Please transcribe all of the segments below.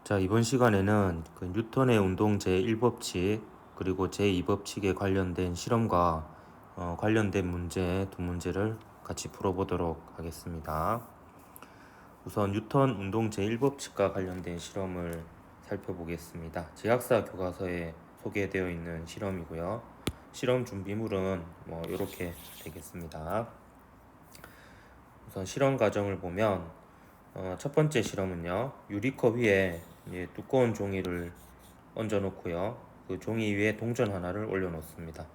자, 이번 시간에는 그 뉴턴의 운동 제1법칙 그리고 제2법칙에 관련된 실험과 관련된 문제 두 문제를 같이 풀어보도록 하겠습니다. 우선 뉴턴 운동 제1법칙과 관련된 실험을 살펴보겠습니다. 제약사 교과서에 소개되어 있는 실험이고요. 실험 준비물은 이렇게 되겠습니다. 우선 실험 과정을 보면 첫 번째 실험은요, 유리컵 위에 두꺼운 종이를 얹어 놓고요, 그 종이 위에 동전 하나를 올려 놓습니다.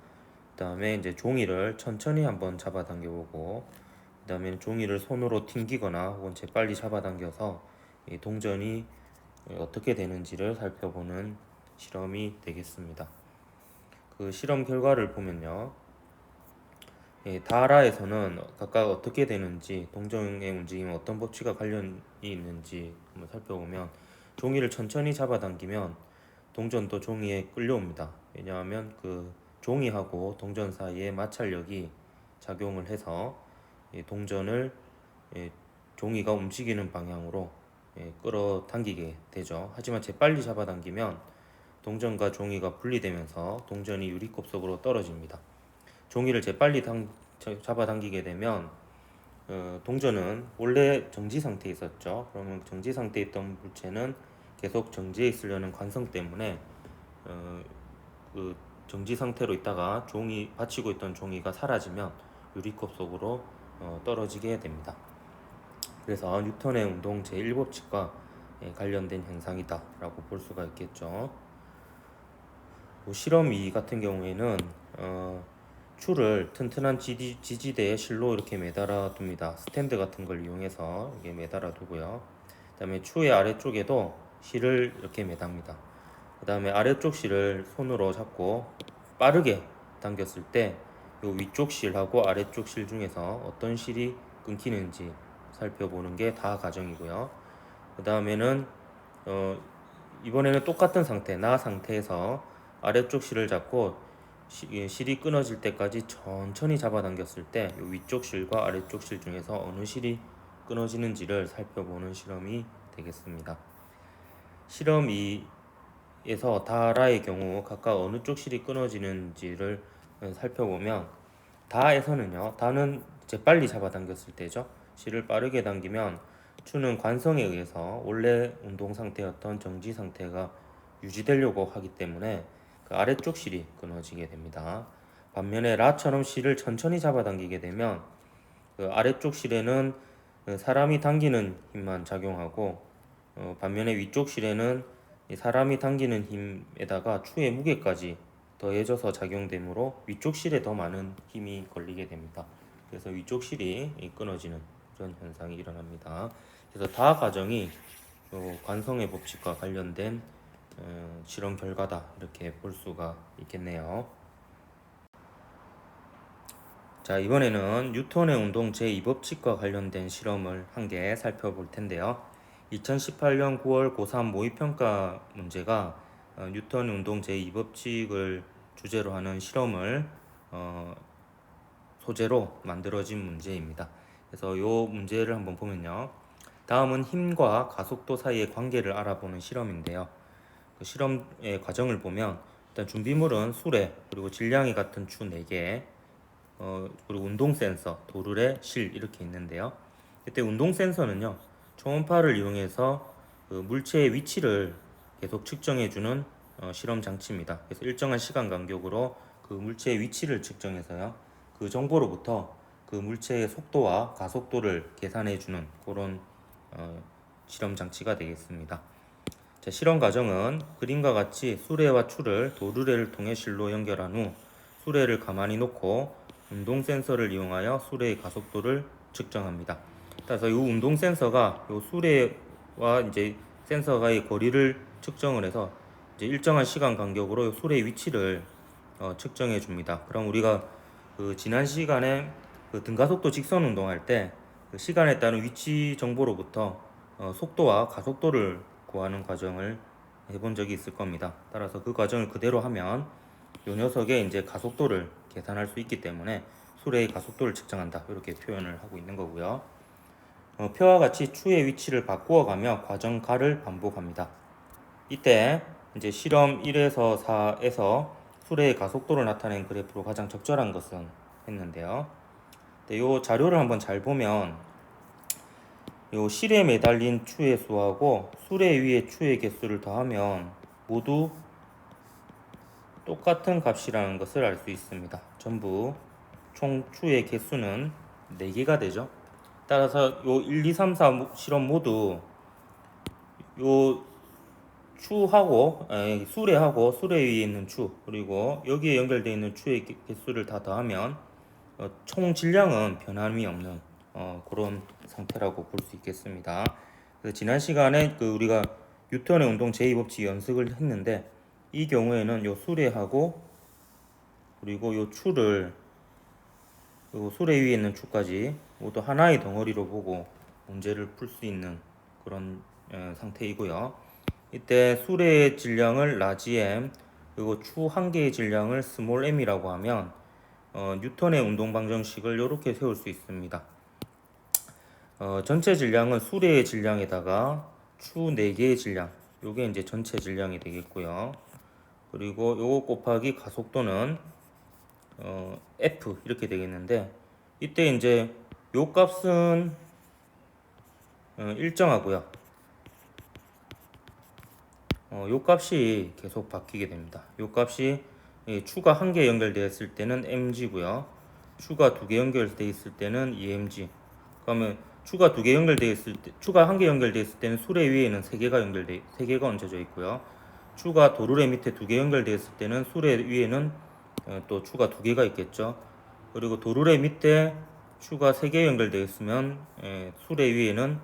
그 다음에 이제 종이를 천천히 한번 잡아당겨 보고, 그 다음에 종이를 손으로 튕기거나 혹은 재빨리 잡아당겨서 이 동전이 어떻게 되는지를 살펴보는 실험이 되겠습니다. 그 실험 결과를 보면요, 다라에서는 각각 어떻게 되는지, 동정의 움직임에 어떤 법칙과 관련이 있는지 한번 살펴보면, 종이를 천천히 잡아당기면 동전도 종이에 끌려옵니다. 왜냐하면 그 종이하고 동전 사이에 마찰력이 작용을 해서 동전을 종이가 움직이는 방향으로 끌어당기게 되죠. 하지만 재빨리 잡아당기면 동전과 종이가 분리되면서 동전이 유리컵 속으로 떨어집니다. 종이를 재빨리 잡아당기게 되면 동전은 원래 정지 상태에 있었죠. 그러면 정지 상태에 있던 물체는 계속 정지해 있으려는 관성 때문에 그 정지 상태로 있다가 받치고 있던 종이가 사라지면 유리컵 속으로 떨어지게 됩니다. 그래서 뉴턴의 운동 제1법칙과 관련된 현상이다 라고 볼 수가 있겠죠. 실험 2 같은 경우에는 추를 튼튼한 지지대에 실로 이렇게 매달아 둡니다. 스탠드 같은 걸 이용해서 이게 매달아 두고요. 그 다음에 추의 아래쪽에도 실을 이렇게 매답니다. 그 다음에 아래쪽 실을 손으로 잡고 빠르게 당겼을 때 이 위쪽 실하고 아래쪽 실 중에서 어떤 실이 끊기는지 살펴보는 게 다 과정이고요. 그 다음에는 이번에는 똑같은 상태, 나 상태에서 아래쪽 실을 잡고 실이 끊어질 때까지 천천히 잡아당겼을 때 위쪽 실과 아래쪽 실 중에서 어느 실이 끊어지는지를 살펴보는 실험이 되겠습니다. 실험 2에서 다라의 경우 각각 어느 쪽 실이 끊어지는지를 살펴보면, 다에서는요, 다는 재빨리 잡아당겼을 때죠. 실을 빠르게 당기면 추는 관성에 의해서 원래 운동 상태였던 정지 상태가 유지되려고 하기 때문에 그 아래쪽 실이 끊어지게 됩니다. 반면에 라처럼 실을 천천히 잡아당기게 되면 그 아래쪽 실에는 사람이 당기는 힘만 작용하고, 반면에 위쪽 실에는 사람이 당기는 힘에다가 추의 무게까지 더해져서 작용되므로 위쪽 실에 더 많은 힘이 걸리게 됩니다. 그래서 위쪽 실이 끊어지는 그런 현상이 일어납니다. 그래서 다 과정이 관성의 법칙과 관련된 실험 결과다 이렇게 볼 수가 있겠네요. 자, 이번에는 뉴턴의 운동 제2법칙과 관련된 실험을 한 개 살펴볼 텐데요. 2018년 9월 고3 모의평가 문제가 뉴턴 운동 제2법칙을 주제로 하는 실험을 소재로 만들어진 문제입니다. 그래서 이 문제를 한번 보면요, 다음은 힘과 가속도 사이의 관계를 알아보는 실험인데요. 그 실험의 과정을 보면 일단 준비물은 수레, 그리고 질량이 같은 추 4개, 그리고 운동 센서, 도르래, 실 이렇게 있는데요. 이때 운동 센서는요, 초음파를 이용해서 그 물체의 위치를 계속 측정해주는 실험 장치입니다. 그래서 일정한 시간 간격으로 그 물체의 위치를 측정해서요, 그 정보로부터 그 물체의 속도와 가속도를 계산해주는 그런 실험 장치가 되겠습니다. 자, 실험 과정은 그림과 같이 수레와 추를 도르래를 통해 실로 연결한 후 수레를 가만히 놓고 운동 센서를 이용하여 수레의 가속도를 측정합니다. 따라서 이 운동 센서가 이 수레와 이제 센서가의 거리를 측정을 해서 이제 일정한 시간 간격으로 수레의 위치를 측정해 줍니다. 그럼 우리가 그 지난 시간에 그 등가속도 직선 운동할 때 그 시간에 따른 위치 정보로부터 속도와 가속도를 구하는 과정을 해본 적이 있을 겁니다. 따라서 그 과정을 그대로 하면 이 녀석의 이제 가속도를 계산할 수 있기 때문에 수레의 가속도를 측정한다 이렇게 표현을 하고 있는 거고요. 표와 같이 추의 위치를 바꾸어가며 과정 가를 반복합니다. 이때 이제 실험 1에서 4에서 수레의 가속도를 나타낸 그래프로 가장 적절한 것은 했는데요. 이 자료를 한번 잘 보면 요 실에 매달린 추의 수하고 수레 위의 추의 개수를 더하면 모두 똑같은 값이라는 것을 알 수 있습니다. 전부 총 추의 개수는 4개가 되죠. 따라서 요 1, 2, 3, 4 실험 모두 요 추하고 수레하고 수레 위에 있는 추 그리고 여기에 연결되어 있는 추의 개수를 다 더하면 총 질량은 변함이 없는 그런 상태라고 볼 수 있겠습니다. 그래서 지난 시간에 우리가 뉴턴의 운동 제2법칙 연습을 했는데 이 경우에는 요 수레하고 그리고 요 추를 요 수레 위에 있는 추까지 모두 하나의 덩어리로 보고 문제를 풀 수 있는 그런 상태이고요. 이때 수레의 질량을 라지 m 그리고 추 한 개의 질량을 스몰 m이라고 하면 뉴턴의 운동 방정식을 이렇게 세울 수 있습니다. 전체 질량은 수레의 질량에다가 추 4개의 질량, 요게 이제 전체 질량이 되겠고요. 그리고 요거 곱하기 가속도는 F 이렇게 되겠는데 이때 이제 요 값은 일정하고요. 요 값이 계속 바뀌게 됩니다. 요 값이 추가 한 개 연결되었을 때는 mg고요. 추가 2개 연결되어 있을 때는 emg. 그러면 추가 2개 연결되어 있을 때, 추가 한 개 연결되어 있을 때는 수레 위에는 3개가 얹어져 있고요. 추가 도르래 밑에 2개 연결되어 있을 때는 수레 위에는 또 추가 2개가 있겠죠. 그리고 도르래 밑에 추가 3개 연결되어 있으면 수레 위에는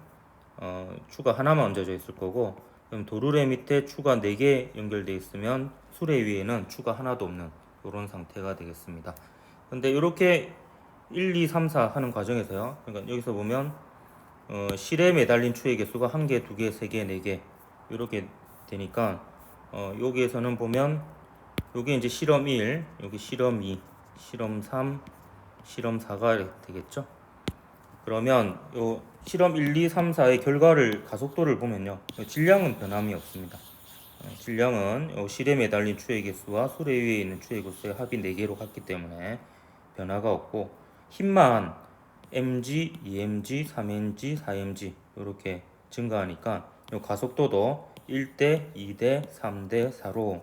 추가 하나만 얹어져 있을 거고, 그럼 도르래 밑에 추가 4개 연결되어 있으면 수레 위에는 추가 하나도 없는 이런 상태가 되겠습니다. 근데 이렇게 1, 2, 3, 4 하는 과정에서요. 그러니까 여기서 보면 실에 매달린 추의 개수가 1개, 2개, 3개, 4개 이렇게 되니까 여기에서는 보면 여기 이제 실험 1, 여기 실험 2, 실험 3, 실험 4가 되겠죠. 그러면 요 실험 1, 2, 3, 4의 결과를 가속도를 보면요. 질량은 변함이 없습니다. 질량은 요 실에 매달린 추의 개수와 수레 위에 있는 추의 개수의 합이 4개로 같기 때문에 변화가 없고 힘만 mg, 2mg, 3mg, 4mg 이렇게 증가하니까 요 가속도도 1대, 2대, 3대, 4로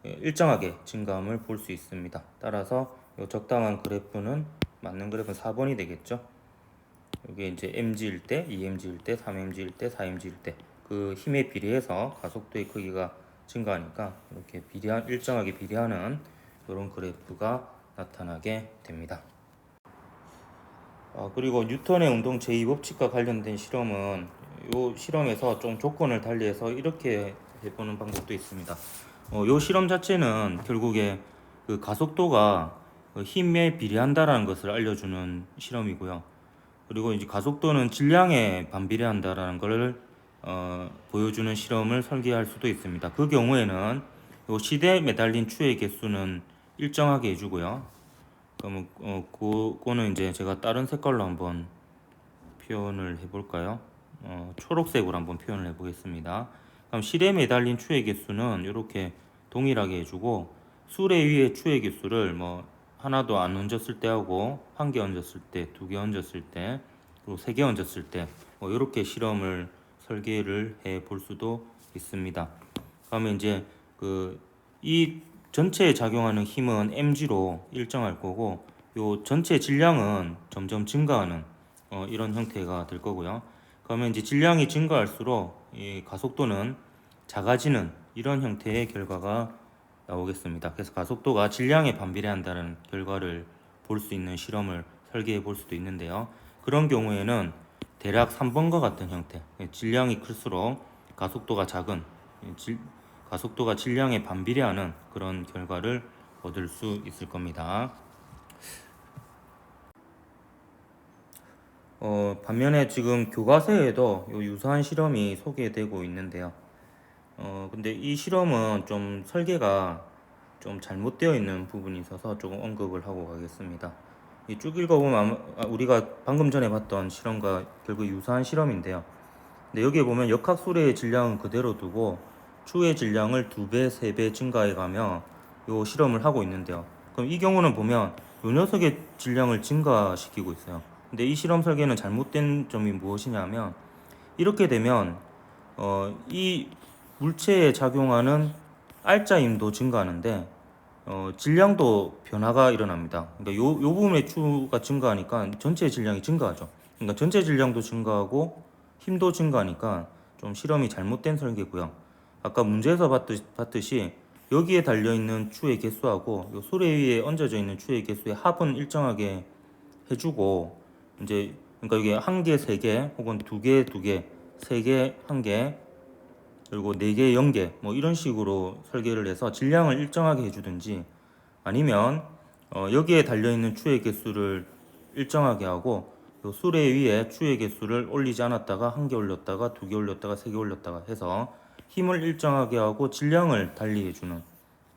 일정하게 증가함을 볼 수 있습니다. 따라서 요 적당한 그래프는 맞는 그래프는 4번이 되겠죠. 이게 이제 mg일 때, 2mg일 때, 3mg일 때, 4mg일 때 그 힘에 비례해서 가속도의 크기가 증가하니까 이렇게 일정하게 비례하는 이런 그래프가 나타나게 됩니다. 그리고 뉴턴의 운동 제2법칙과 관련된 실험은 이 실험에서 좀 조건을 달리해서 이렇게 해보는 방법도 있습니다. 이 실험 자체는 결국에 그 가속도가 힘에 비례한다라는 것을 알려주는 실험이고요. 그리고 이제 가속도는 질량에 반비례한다라는 것을 보여주는 실험을 설계할 수도 있습니다. 그 경우에는 이 시대에 매달린 추의 개수는 일정하게 해주고요. 그러면 그거는 이제 제가 다른 색깔로 한번 표현을 해볼까요? 초록색으로 한번 표현을 해보겠습니다. 그럼 실에 매달린 추의 개수는 이렇게 동일하게 해주고 수레 위에 추의 개수를 뭐 하나도 안 얹었을 때 하고 한 개 얹었을 때, 2개 얹었을 때, 그리고 3개 얹었을 때 이렇게 실험을 설계를 해 볼 수도 있습니다. 그러면 이제 이 전체에 작용하는 힘은 mg로 일정할 거고 요 전체 질량은 점점 증가하는 이런 형태가 될 거고요. 그러면 이제 질량이 증가할수록 이 가속도는 작아지는 이런 형태의 결과가 나오겠습니다. 그래서 가속도가 질량에 반비례한다는 결과를 볼 수 있는 실험을 설계해 볼 수도 있는데요. 그런 경우에는 대략 3번과 같은 형태, 질량이 클수록 가속도가 작은 가속도가 질량에 반비례하는 그런 결과를 얻을 수 있을 겁니다. 반면에 지금 교과서에도 유사한 실험이 소개되고 있는데요. 근데 이 실험은 좀 설계가 좀 잘못되어 있는 부분이 있어서 조금 언급을 하고 가겠습니다. 쭉 읽어보면 우리가 방금 전에 봤던 실험과 결국 유사한 실험인데요. 근데 여기에 보면 역학수레의 질량은 그대로 두고 추의 질량을 2배, 3배 증가해 가며 요 실험을 하고 있는데요. 그럼 이 경우는 보면 요 녀석의 질량을 증가시키고 있어요. 근데 이 실험 설계는 잘못된 점이 무엇이냐면 이렇게 되면 이 물체에 작용하는 알짜임도 증가하는데 질량도 변화가 일어납니다. 그러니까 요 부분의 추가 증가하니까 전체 질량이 증가하죠. 그러니까 전체 질량도 증가하고 힘도 증가하니까 좀 실험이 잘못된 설계고요. 아까 문제에서 봤듯이 여기에 달려있는 추의 개수하고 요 수레 위에 얹어져 있는 추의 개수의 합은 일정하게 해주고 이제 그러니까 이게 한 개, 세 개, 혹은 두 개, 두 개, 세 개, 한 개, 그리고 네 개, 0개 뭐 이런 식으로 설계를 해서 질량을 일정하게 해주든지 아니면 여기에 달려있는 추의 개수를 일정하게 하고 요 수레 위에 추의 개수를 올리지 않았다가 한 개 올렸다가 두 개 올렸다가 세 개 올렸다가 해서 힘을 일정하게 하고 질량을 달리 해주는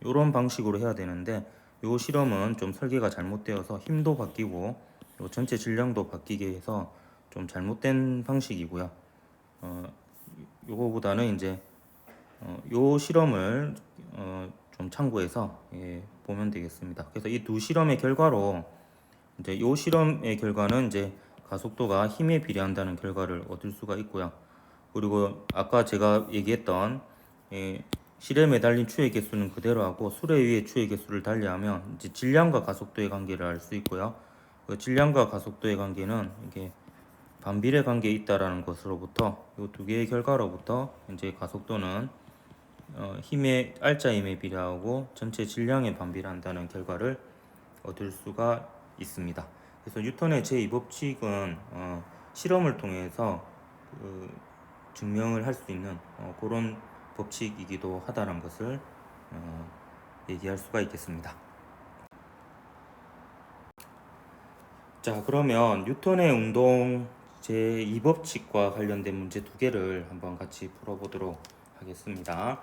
이런 방식으로 해야 되는데 요 실험은 좀 설계가 잘못되어서 힘도 바뀌고 요 전체 질량도 바뀌게 해서 좀 잘못된 방식이고요. 요거보다는 이제 요 실험을 좀 참고해서 보면 되겠습니다. 그래서 이 두 실험의 결과로 이제 요 실험의 결과는 이제 가속도가 힘에 비례한다는 결과를 얻을 수가 있고요. 그리고 아까 제가 얘기했던 실에 매달린 추의 개수는 그대로 하고 수레 위의 추의 개수를 달리하면 이제 질량과 가속도의 관계를 알 수 있고요. 그 질량과 가속도의 관계는 이게 반비례 관계에 있다라는 것으로부터 이 두 개의 결과로부터 이제 가속도는 힘의 알짜힘에 비례하고 전체 질량에 반비례한다는 결과를 얻을 수가 있습니다. 그래서 뉴턴의 제2법칙은 실험을 통해서 증명을 할 수 있는 그런 법칙이기도 하다는 것을 얘기할 수가 있겠습니다. 자, 그러면 뉴턴의 운동 제2법칙과 관련된 문제 두 개를 한번 같이 풀어보도록 하겠습니다.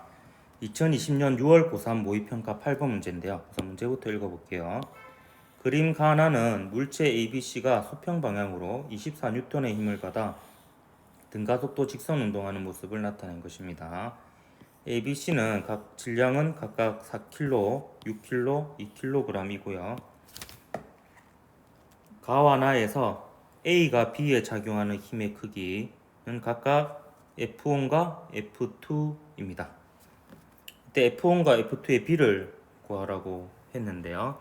2020년 6월 고3 모의평가 8번 문제인데요. 우선 문제부터 읽어볼게요. 그림 가하나는 물체 ABC가 수평 방향으로 24N의 힘을 받아 등가속도 직선 운동하는 모습을 나타낸 것입니다. ABC는 각 질량은 각각 4kg, 6kg, 2kg이고요. 가와 나에서 A가 B에 작용하는 힘의 크기는 각각 F1과 F2입니다. 이때 F1과 F2의 B를 구하라고 했는데요.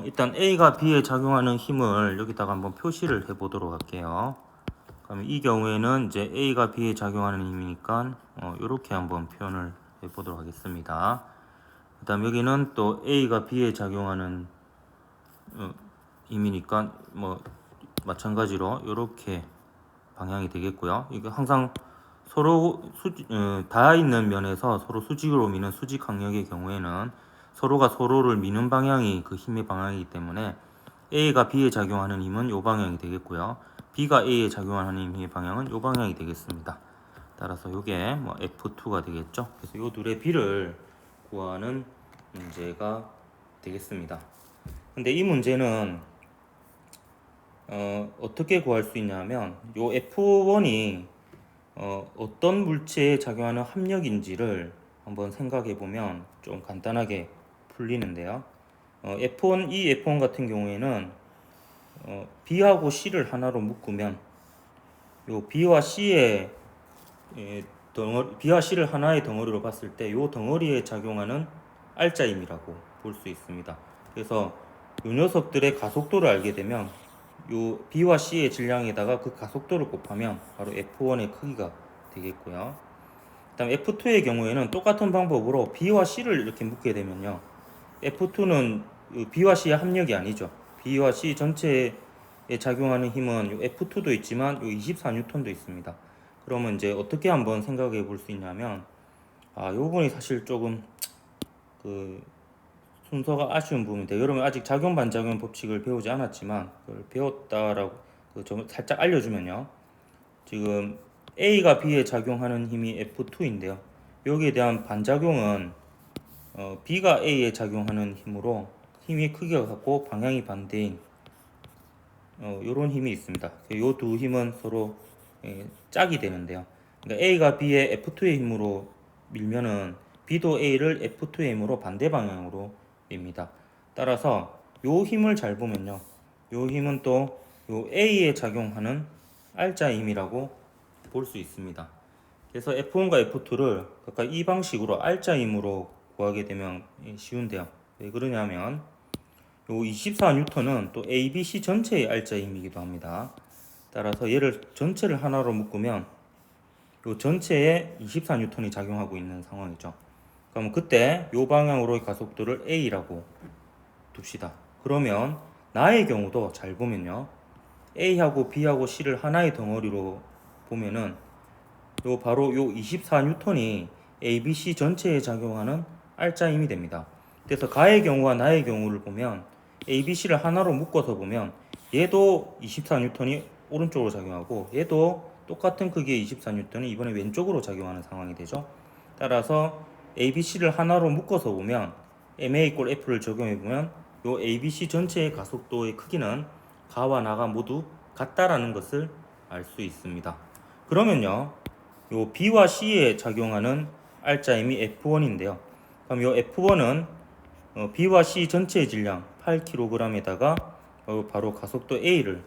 일단 A가 B에 작용하는 힘을 여기다가 한번 표시를 해보도록 할게요. 그럼 이 경우에는 이제 A가 B에 작용하는 힘이니까 이렇게 한번 표현을 해보도록 하겠습니다. 그 다음 여기는 또 A가 B에 작용하는 힘이니까 뭐 마찬가지로 이렇게 방향이 되겠고요. 이거 항상 서로 닿아 있는 면에서 서로 수직으로 미는 수직 항력의 경우에는 서로가 서로를 미는 방향이 그 힘의 방향이기 때문에 A가 B에 작용하는 힘은 이 방향이 되겠고요. B가 A에 작용하는 힘의 방향은 이 방향이 되겠습니다. 따라서 이게 뭐 F2가 되겠죠. 그래서 이 둘의 B를 구하는 문제가 되겠습니다. 근데 이 문제는 어떻게 구할 수 있냐면 요 F1이 어떤 물체에 작용하는 합력인지를 한번 생각해 보면 좀 간단하게 풀리는데요. F1, 이 F1 같은 경우에는 B하고 C를 하나로 묶으면 요 B와 C의 B와 C를 하나의 덩어리로 봤을 때 요 덩어리에 작용하는 알짜임이라고 볼 수 있습니다. 그래서 요 녀석들의 가속도를 알게 되면 요 B와 C의 질량에다가 그 가속도를 곱하면 바로 F1의 크기가 되겠고요. 그다음 F2의 경우에는 똑같은 방법으로 B와 C를 이렇게 묶게 되면요. F2는 B와 C의 합력이 아니죠. B와 C 전체에 작용하는 힘은 F2도 있지만 24N도 있습니다. 그러면 이제 어떻게 한번 생각해 볼 수 있냐면 요 부분이 사실 조금 그 순서가 아쉬운 부분인데 여러분 아직 작용 반작용 법칙을 배우지 않았지만 그걸 배웠다라고 좀 살짝 알려주면요. 지금 A가 B에 작용하는 힘이 F2인데요. 여기에 대한 반작용은 B가 A에 작용하는 힘으로 힘이 크기가 같고 방향이 반대인 이런 힘이 있습니다. 이 두 힘은 서로 짝이 되는데요. 그러니까 A가 B의 F2의 힘으로 밀면은 B도 A를 F2의 힘으로 반대 방향으로 밉니다. 따라서 요 힘을 잘 보면요. 요 힘은 또 요 A에 작용하는 R자의 힘이라고 볼 수 있습니다. 그래서 F1과 F2를 각각 이 방식으로 R자 힘으로 구하게 되면 쉬운데요. 왜 그러냐면 요 24N은 또 ABC 전체의 R자 힘이기도 합니다. 따라서 얘를 전체를 하나로 묶으면 요 전체에 24N이 작용하고 있는 상황이죠. 그럼 그때 요 방향으로의 가속도를 A라고 둡시다. 그러면 나의 경우도 잘 보면요. A하고 B하고 C를 하나의 덩어리로 보면은 요 바로 요 24N이 ABC 전체에 작용하는 R자 힘이 됩니다. 그래서 가의 경우와 나의 경우를 보면 ABC를 하나로 묶어서 보면 얘도 24N이 오른쪽으로 작용하고 얘도 똑같은 크기의 24N이 이번에 왼쪽으로 작용하는 상황이 되죠. 따라서 ABC를 하나로 묶어서 보면 MA = F를 적용해 보면 요 ABC 전체의 가속도의 크기는 가와 나가 모두 같다라는 것을 알 수 있습니다. 그러면요, 요 B와 C에 작용하는 R자 힘이 F1인데요. 그럼 요 F1은 B와 C 전체의 질량 8kg에다가 바로 가속도 A를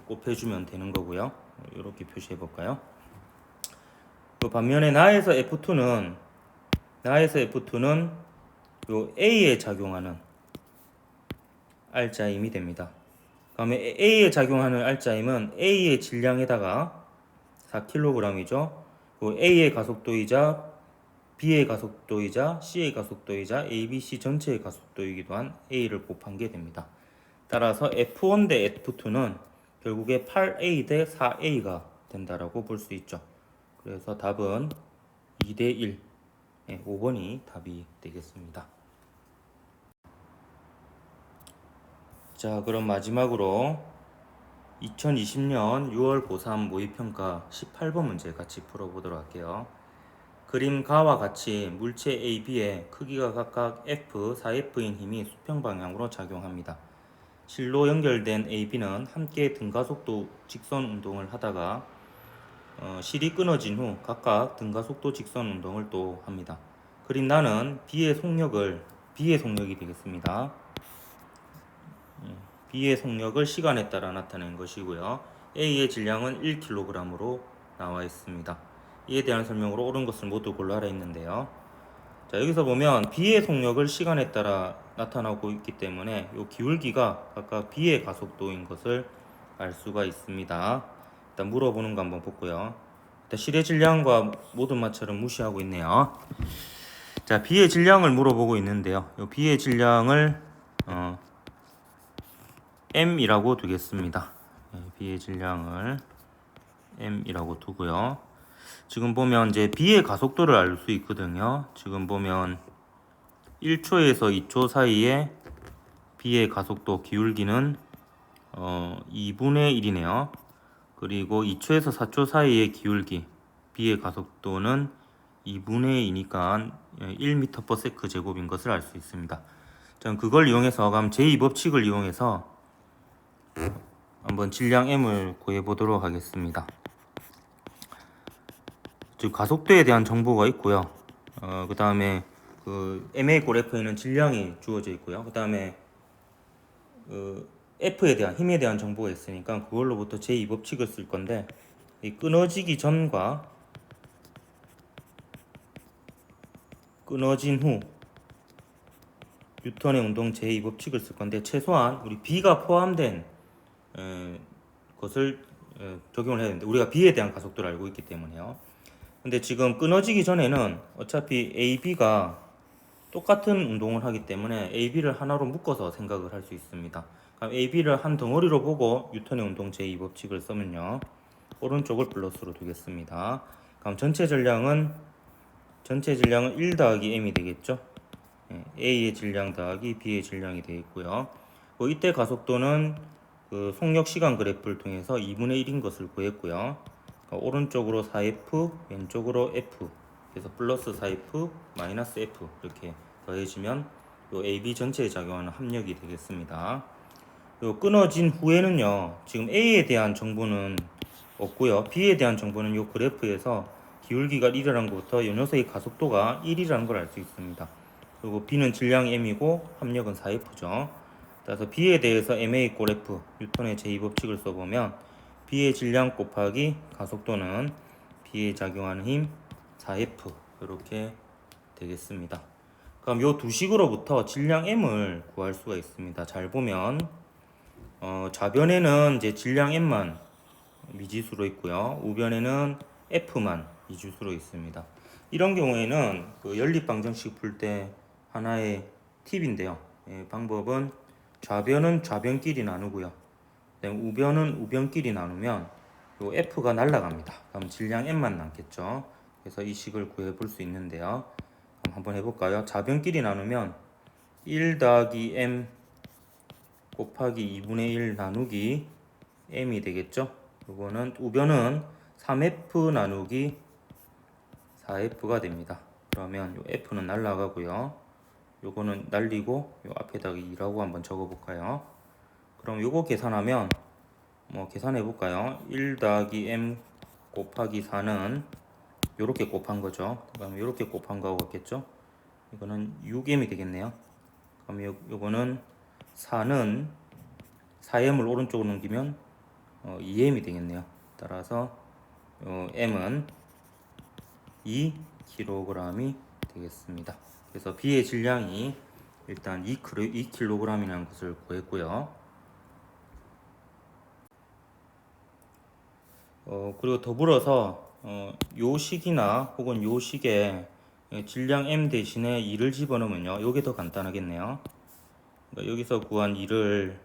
곱해주면 되는 거고요. 이렇게 표시해 볼까요? 그 반면에 나에서 F2는 요 A에 작용하는 R자 힘이 됩니다. 그다음에 A에 작용하는 R자 힘은 A의 질량에다가 4kg이죠. A의 가속도이자 B의 가속도이자 C의 가속도이자 ABC 전체의 가속도이기도 한 A를 곱한 게 됩니다. 따라서 F1 대 F2는 결국에 8A 대 4A가 된다라고 볼 수 있죠. 그래서 답은 2 대 1, 5번이 답이 되겠습니다. 자, 그럼 마지막으로 2020년 6월 고3 모의평가 18번 문제 같이 풀어보도록 할게요. 그림 가와 같이 물체 A, B의 크기가 각각 F, 4F인 힘이 수평 방향으로 작용합니다. 실로 연결된 A, B는 함께 등가속도 직선 운동을 하다가 실이 끊어진 후 각각 등가속도 직선 운동을 또 합니다. 그림 나는 B의 속력이 되겠습니다. B의 속력을 시간에 따라 나타낸 것이고요. A의 질량은 1kg으로 나와 있습니다. 이에 대한 설명으로 옳은 것을 모두 골라라 했는데요. 자, 여기서 보면 B의 속력을 시간에 따라 나타나고 있기 때문에 이 기울기가 각각 B의 가속도인 것을 알 수가 있습니다. 일단 물어보는 거 한번 볼고요. 일단 실의 질량과 모든 마찰은 무시하고 있네요. 자, B의 질량을 물어보고 있는데요. 이 B의 질량을 M이라고 두겠습니다. B의 질량을 M이라고 두고요. 지금 보면 이제 B의 가속도를 알 수 있거든요. 지금 보면 1초에서 2초 사이에 B의 가속도 기울기는 2분의 1이네요. 그리고 2초에서 4초 사이의 기울기 B의 가속도는 2분의 2니까 1m/s 제곱인 것을 알 수 있습니다. 저는 그걸 이용해서 그럼 제2법칙을 이용해서 한번 질량 M을 구해 보도록 하겠습니다. 즉 가속도에 대한 정보가 있고요. 그 다음에 그 MA = F에는 질량이 주어져 있고요. 그 다음에 F에 대한 힘에 대한 정보가 있으니까 그걸로부터 제2법칙을 쓸 건데 이 끊어지기 전과 끊어진 후 뉴턴의 운동 제2법칙을 쓸 건데 최소한 우리 B가 포함된 것을 적용을 해야 되는데 우리가 B에 대한 가속도를 알고 있기 때문에요. 근데 지금 끊어지기 전에는 어차피 AB가 똑같은 운동을 하기 때문에 AB를 하나로 묶어서 생각을 할 수 있습니다. 그럼 AB를 한 덩어리로 보고 뉴턴의 운동 제2법칙을 쓰면요. 오른쪽을 플러스로 두겠습니다. 그럼 전체 질량은 1 더하기 M이 되겠죠. A의 질량 더하기 B의 질량이 되겠고요. 이때 가속도는 그 속력 시간 그래프를 통해서 2분의 1인 것을 구했고요. 오른쪽으로 4F, 왼쪽으로 F. 그래서 플러스 4F, 마이너스 F 이렇게 더해지면 요 AB 전체에 작용하는 합력이 되겠습니다. 요 끊어진 후에는요. 지금 A에 대한 정보는 없고요. B에 대한 정보는 이 그래프에서 기울기가 1이라는 것부터 이 녀석의 가속도가 1이라는 걸 알 수 있습니다. 그리고 B는 질량 M이고 합력은 4F죠. 따라서 B에 대해서 MA 꼴 F, 뉴턴의 제2법칙을 써보면 B의 질량 곱하기 가속도는 B에 작용하는 힘 4F 이렇게 되겠습니다. 그럼 이 두 식으로부터 질량 M을 구할 수가 있습니다. 잘 보면 좌변에는 이제 질량 M만 미지수로 있고요. 우변에는 F만 미지수로 있습니다. 이런 경우에는 그 연립방정식 풀 때 하나의 팁인데요. 방법은 좌변은 좌변끼리 나누고요. 우변은 우변끼리 나누면 요 F가 날아갑니다. 그럼 질량 M만 남겠죠. 그래서 이 식을 구해 볼 수 있는데요. 그럼 한번 해볼까요? 좌변끼리 나누면 1 더하기 M 곱하기 2분의 1 나누기 M이 되겠죠. 요거는 우변은 3F 나누기 4F가 됩니다. 그러면 요 F는 날라가고요. 요거는 날리고 요 앞에다가 2라고 한번 적어볼까요? 그럼 요거 계산하면 계산해볼까요? 1 더하기 M 곱하기 4는 요렇게 곱한 거죠. 그럼 요렇게 곱한 거하고 같겠죠? 이거는 6M이 되겠네요. 그럼 요거는 4는 4M을 오른쪽으로 넘기면 2M이 되겠네요. 따라서 M은 2kg이 되겠습니다. 그래서 B의 질량이 일단 2kg이라는 것을 구했고요. 그리고 더불어서 요 식이나 혹은 요 식에 질량 M 대신에 2를 집어넣으면요. 요게 더 간단하겠네요. 그러니까 여기서 구한 2를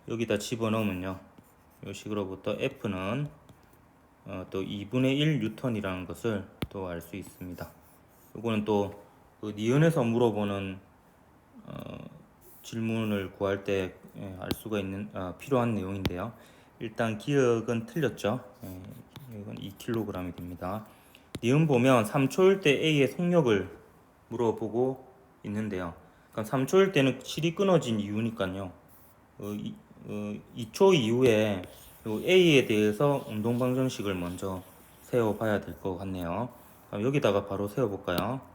여기다 집어넣으면요. 요 식으로부터 F는 또 2분의 1 뉴턴이라는 것을 또 알 수 있습니다. 요거는 또 그 니은에서 물어보는 질문을 구할 때 알 수가 있는 필요한 내용인데요. 일단 기억은 틀렸죠. 이건 2kg이 됩니다. 니은 보면 3초일 때 A의 속력을 물어보고 있는데요. 그럼 3초일 때는 실이 끊어진 이유니까요. 2초 이후에 A에 대해서 운동방정식을 먼저 세워봐야 될 것 같네요. 그럼 여기다가 바로 세워볼까요?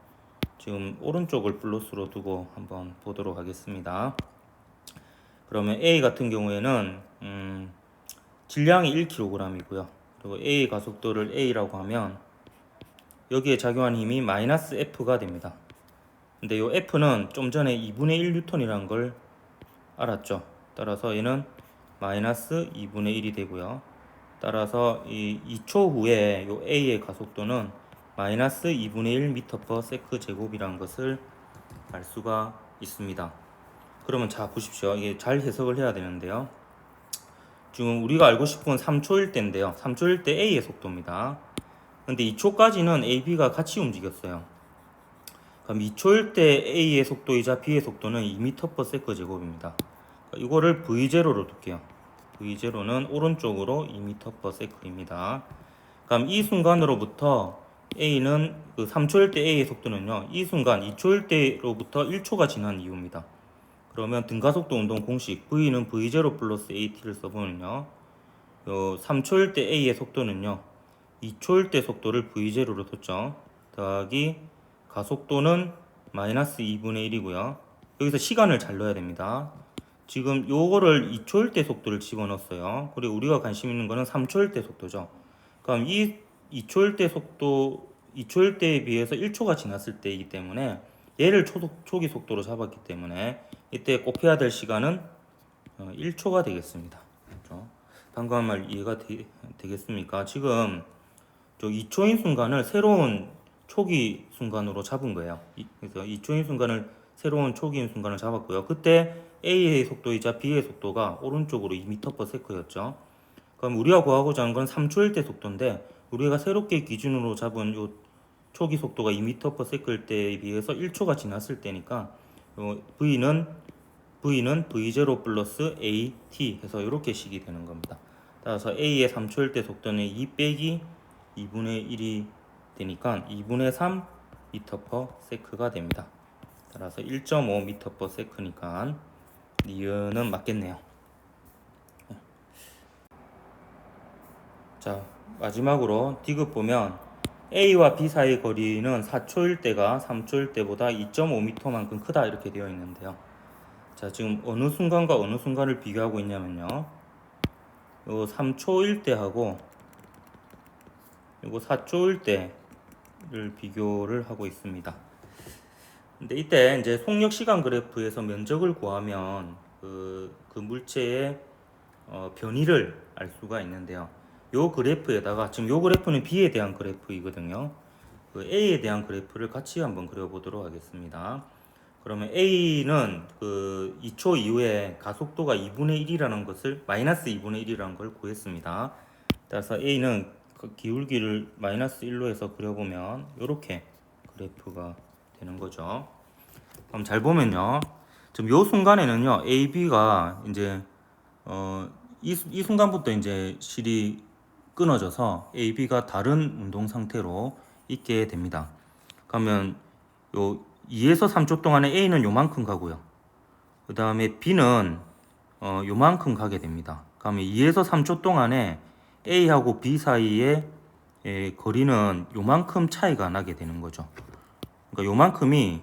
지금 오른쪽을 플러스로 두고 한번 보도록 하겠습니다. 그러면 A 같은 경우에는 질량이 1kg이고요. 그리고 A 가속도를 A라고 하면 여기에 작용하는 힘이 마이너스 F가 됩니다. 근데 이 F는 좀 전에 2분의 1 뉴턴이라는 걸 알았죠. 따라서 얘는 마이너스 2분의 1이 되고요. 따라서 이 2초 후에 이 A의 가속도는 마이너스 2분의 1 미터 퍼 세크 제곱이라는 것을 알 수가 있습니다. 그러면 자 보십시오. 이게 잘 해석을 해야 되는데요. 지금 우리가 알고 싶은 3초일 때인데요. 3초일 때 A의 속도입니다. 근데 2초까지는 A, B가 같이 움직였어요. 그럼 2초일 때 A의 속도이자 B의 속도는 2m per s 제곱입니다. 이거를 V0로 둘게요. V0는 오른쪽으로 2m per s입니다. 그럼 이 순간으로부터 A는 그 3초일 때 A의 속도는요. 이 순간 2초일 때로부터 1초가 지난 이유입니다. 그러면 등가속도 운동 공식 V는 V0 플러스 AT를 써보면요. 3초일 때 A의 속도는요. 2초일 때 속도를 V0로 뒀죠. 더하기 가속도는 마이너스 2분의 1이고요. 여기서 시간을 잘 넣어야 됩니다. 지금 요거를 2초일 때 속도를 집어넣었어요. 그리고 우리가 관심 있는 거는 3초일 때 속도죠. 그럼 이 2초일 때 속도 2초일 때에 비해서 1초가 지났을 때이기 때문에 얘를 초기 속도로 잡았기 때문에 이때 곱해야 될 시간은 1초가 되겠습니다. 그렇죠? 방금 한 말 이해가 되겠습니까? 지금 저 2초인 순간을 새로운 초기 순간으로 잡은 거예요. 그래서 2초인 순간을 새로운 초기인 순간을 잡았고요. 그때 A의 속도이자 B의 속도가 오른쪽으로 2m/s였죠. 그럼 우리가 구하고자 하는 건 3초일 때 속도인데 우리가 새롭게 기준으로 잡은 요 초기 속도가 2m/s일 때에 비해서 1초가 지났을 때니까 V는 V0 플러스 AT 해서 이렇게 식이 되는 겁니다. 따라서 A의 3초일 때 속도는 2 빼기 2분의 1이 되니까 2분의 3 미터 퍼 세크가 됩니다. 따라서 1.5 미터 퍼 세크니까 니은은 맞겠네요. 자, 마지막으로 디귿 보면 A와 B 사이의 거리는 4초일 때가 3초일 때보다 2.5m만큼 크다 이렇게 되어 있는데요. 자, 지금 어느 순간과 어느 순간을 비교하고 있냐면요. 요 3초일 때하고 요거 4초일 때를 비교를 하고 있습니다. 근데 이때 이제 속력 시간 그래프에서 면적을 구하면 그 물체의 변이를 알 수가 있는데요. 요 그래프에다가 지금 요 그래프는 B에 대한 그래프이거든요. 그 A에 대한 그래프를 같이 한번 그려보도록 하겠습니다. 그러면 A는 그 2초 이후에 가속도가 2분의 1이라는 것을 마이너스 2분의 1이라는 걸 구했습니다. 따라서 A는 그 기울기를 마이너스 1로 해서 그려보면 이렇게 그래프가 되는 거죠. 그럼 잘 보면요. 지금 요 순간에는요, A, B가 이제 이 순간부터 이제 실이 끊어져서 A, B가 다른 운동 상태로 있게 됩니다. 그러면 요 2에서 3초 동안에 A는 요만큼 가고요. 그 다음에 B는 요만큼 가게 됩니다. 그러면 2에서 3초 동안에 A하고 B 사이의 거리는 요만큼 차이가 나게 되는 거죠. 그러니까 요만큼이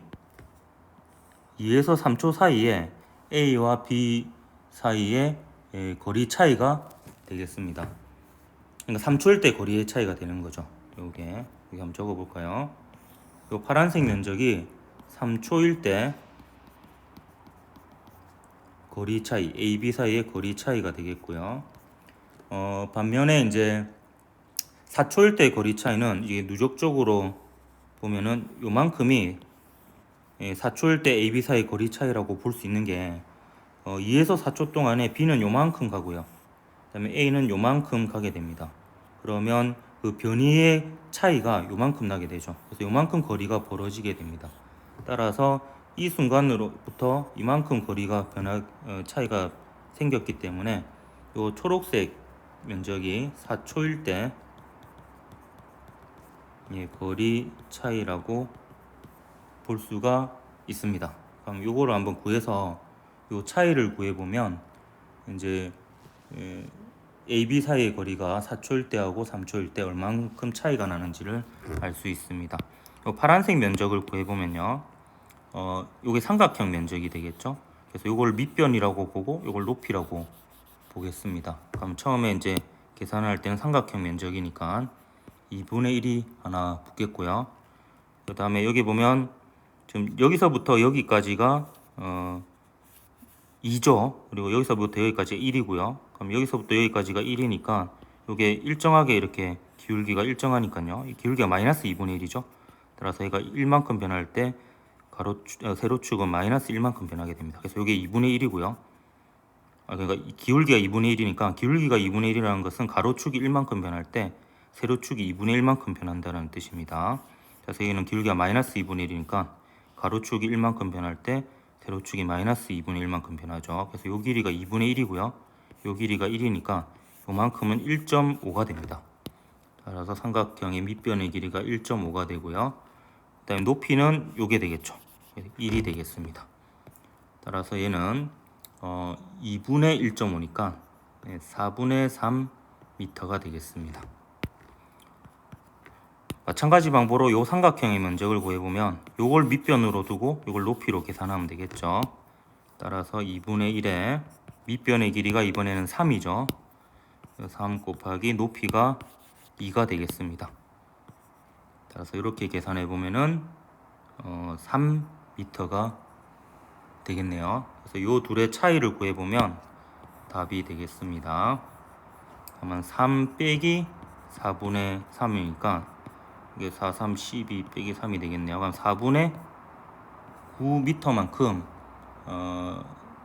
2에서 3초 사이에 A와 B 사이의 거리 차이가 되겠습니다. 그러니까 3초일 때 거리의 차이가 되는 거죠. 요게 여기 한번 적어 볼까요? 요 파란색 면적이 3초일 때 거리 차이, A, B 사이의 거리 차이가 되겠고요. 반면에 이제 4초일 때 거리 차이는 이게 누적적으로 보면은 요만큼이 4초일 때 A, B 사이 거리 차이라고 볼 수 있는 게 2에서 4초 동안에 B는 요만큼 가고요. 그다음에 A는 요만큼 가게 됩니다. 그러면 그 변이의 차이가 요만큼 나게 되죠. 그래서 요만큼 거리가 벌어지게 됩니다. 따라서 이 순간으로부터 이만큼 거리가 차이가 생겼기 때문에 요 초록색 면적이 4초일 때 거리 차이라고 볼 수가 있습니다. 그럼 요거를 한번 구해서 요 차이를 구해 보면 이제 A, B 사이의 거리가 4초일 때하고 3초일 때 얼만큼 차이가 나는지를 알 수 있습니다. 요 파란색 면적을 구해 보면요. 요게 삼각형 면적이 되겠죠. 그래서 요걸 밑변이라고 보고 요걸 높이라고 보겠습니다. 그럼 처음에 이제 계산할 때는 삼각형 면적이니까 2분의 1이 하나 붙겠고요. 그 다음에 여기 보면 지금 여기서부터 여기까지가 2죠. 그리고 여기서부터 여기까지 1이고요. 그럼 여기서부터 여기까지가 1이니까 이게 일정하게 이렇게 기울기가 일정하니까요. 이 기울기가 마이너스 2분의 1이죠. 따라서 얘가 1만큼 변할 때 세로축은 마이너스 1만큼 변하게 됩니다. 그래서 이게 2분의 1이고요. 그러니까 기울기가 2분의 1이니까 기울기가 2분의 1이라는 것은 가로축이 1만큼 변할 때 세로축이 2분의 1만큼 변한다는 뜻입니다. 그래서 여기는 기울기가 마이너스 2분의 1이니까 가로축이 1만큼 변할 때 세로축이 마이너스 2분의 1만큼 변하죠. 그래서 요 길이가 2분의 1이고요. 요 길이가 1이니까 요만큼은 1.5가 됩니다. 따라서 삼각형의 밑변의 길이가 1.5가 되고요. 그 다음에 높이는 요게 되겠죠. 1이 되겠습니다. 따라서 얘는 2분의 1.5니까 4분의 3m가 되겠습니다. 마찬가지 방법으로 요 삼각형의 면적을 구해보면 요걸 밑변으로 두고 요걸 높이로 계산하면 되겠죠. 따라서 2분의 1에 밑변의 길이가 이번에는 3이죠. 3 곱하기 높이가 2가 되겠습니다. 따라서 이렇게 계산해 보면은 3m가 되겠네요. 그래서 요 둘의 차이를 구해 보면 답이 되겠습니다. 그러면 3 빼기 4분의 3이니까 이게 4, 3, 12 빼기 3이 되겠네요. 그럼 4분의 9m만큼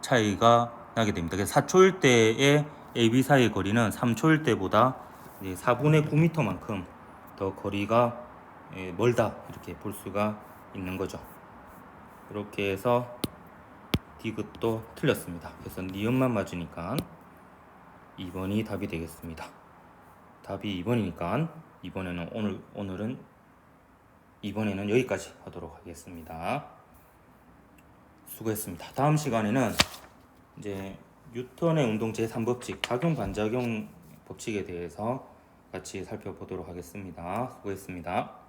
차이가 나게 됩니다. 그래서 4초일 때의 AB 사이의 거리는 3초일 때보다 4분의 9m만큼 더 거리가 멀다 이렇게 볼 수가 있는 거죠. 이렇게 해서 디귿도 틀렸습니다. 그래서 니은만 맞으니까 2번이 답이 되겠습니다. 답이 2번이니까 오늘은 이번에는 여기까지 하도록 하겠습니다. 수고했습니다. 다음 시간에는 이제 뉴턴의 운동 제3법칙 작용 반작용 법칙에 대해서 같이 살펴보도록 하겠습니다. 수고했습니다.